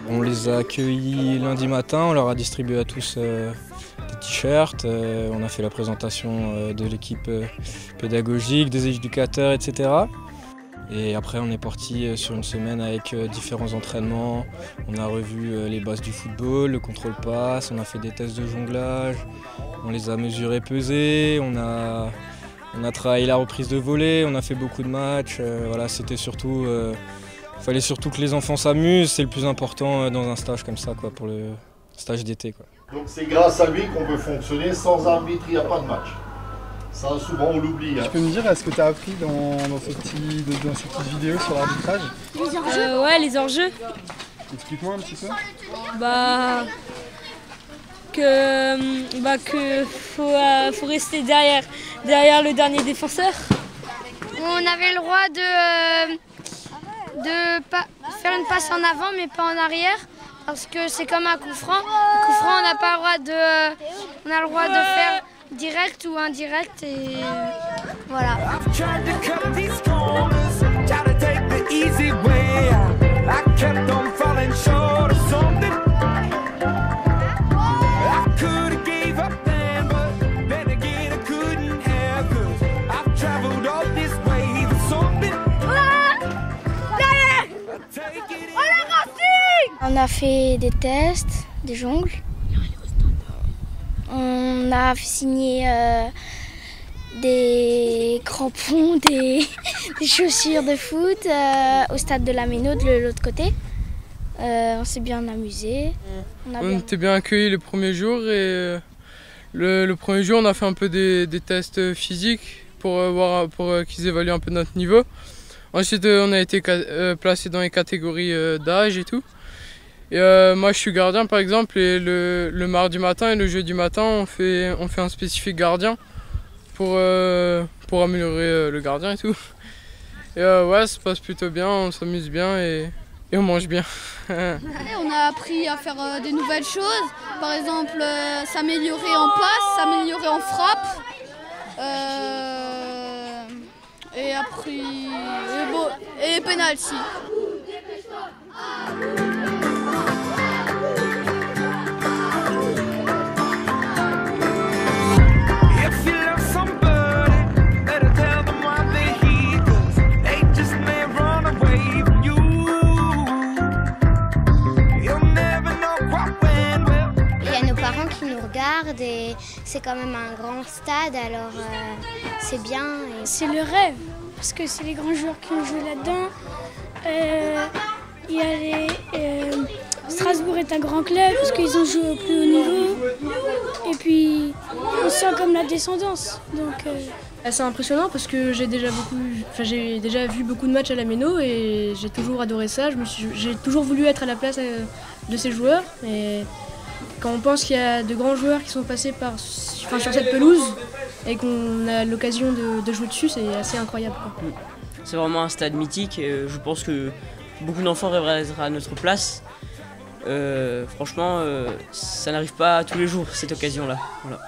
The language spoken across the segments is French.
On les a accueillis lundi matin, on leur a distribué à tous des t-shirts, on a fait la présentation de l'équipe pédagogique, des éducateurs, etc. Et après on est parti sur une semaine avec différents entraînements. On a revu les bases du football, le contrôle-passe, on a fait des tests de jonglage, on les a mesurés, pesés, on a travaillé la reprise de volée, on a fait beaucoup de matchs. Voilà, c'était surtout... Il fallait surtout que les enfants s'amusent, c'est le plus important dans un stage comme ça, quoi, pour le stage d'été, quoi. Donc c'est grâce à lui qu'on peut fonctionner, sans arbitre, il n'y a pas de match. Ça, souvent, on l'oublie. Tu peux me dire, est-ce que tu as appris dans ces petites vidéos sur l'arbitrage? Les hors-jeux. Ouais, les hors-jeux. Explique-moi un petit peu. Que faut rester derrière le dernier défenseur. On avait le droit de faire une passe en avant mais pas en arrière parce que c'est comme un coup franc. Un coup franc, on n'a pas le droit on a le droit de faire direct ou indirect et voilà. On a fait des tests, des jongles. On a signé des crampons, des chaussures de foot au stade de la Méno de l'autre côté. On s'est bien amusé. On était bien accueillis les premiers jours et le premier jour on a fait un peu des tests physiques pour qu'ils évaluent un peu notre niveau. Ensuite on a été placés dans les catégories d'âge et tout. Et moi je suis gardien par exemple et le mardi matin et le jeudi matin on fait un spécifique gardien pour améliorer le gardien et tout. Et ouais, ça se passe plutôt bien, on s'amuse bien et on mange bien. On a appris à faire des nouvelles choses, par exemple s'améliorer en passe, s'améliorer en frappe. Et appris et penalty. Et c'est quand même un grand stade, alors c'est bien. C'est le rêve, parce que c'est les grands joueurs qui ont joué là-dedans. Strasbourg est un grand club, parce qu'ils ont joué au plus haut niveau. Et puis, on sent comme la descendance. C'est impressionnant parce que j'ai déjà vu beaucoup de matchs à la Méno et j'ai toujours adoré ça. J'ai toujours voulu être à la place de ces joueurs. Et quand on pense qu'il y a de grands joueurs qui sont passés sur cette pelouse et qu'on a l'occasion de jouer dessus, c'est assez incroyable, quoi. C'est vraiment un stade mythique et je pense que beaucoup d'enfants rêveraient d'être à notre place. Franchement, ça n'arrive pas tous les jours, cette occasion-là. Voilà.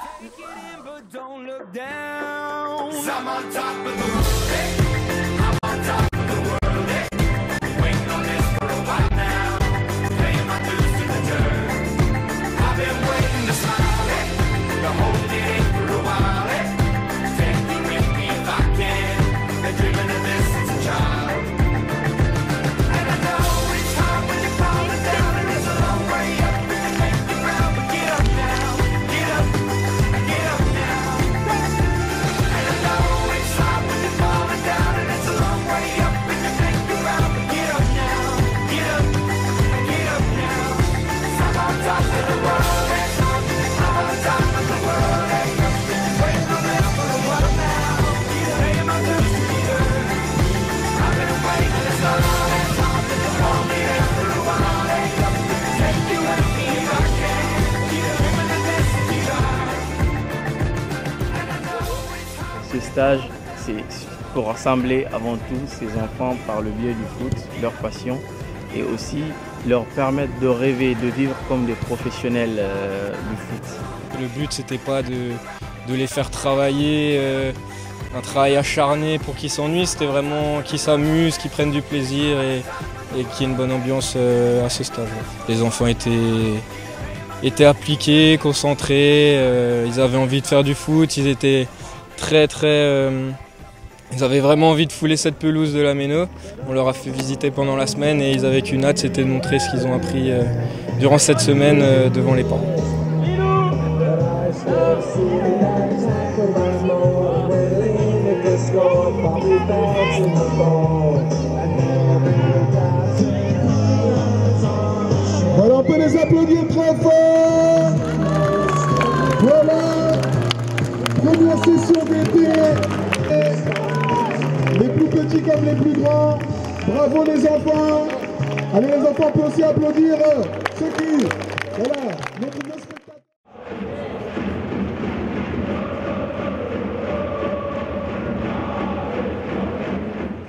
Ce stage, c'est pour rassembler avant tout ces enfants par le biais du foot, leur passion, et aussi leur permettre de rêver, de vivre comme des professionnels du foot. Le but, c'était pas de les faire travailler, un travail acharné pour qu'ils s'ennuient, c'était vraiment qu'ils s'amusent, qu'ils prennent du plaisir et qu'il y ait une bonne ambiance à ce stade. Les enfants étaient appliqués, concentrés, ils avaient envie de faire du foot, ils étaient ils avaient vraiment envie de fouler cette pelouse de la Méno. On leur a fait visiter pendant la semaine et ils avaient qu'une hâte, c'était de montrer ce qu'ils ont appris durant cette semaine devant les parents. Voilà, on peut les applaudir très fort. Voilà, première session d'été. Les plus petits comme les plus grands. Bravo les enfants. Allez les enfants, on peut aussi applaudir ceux qui... Voilà.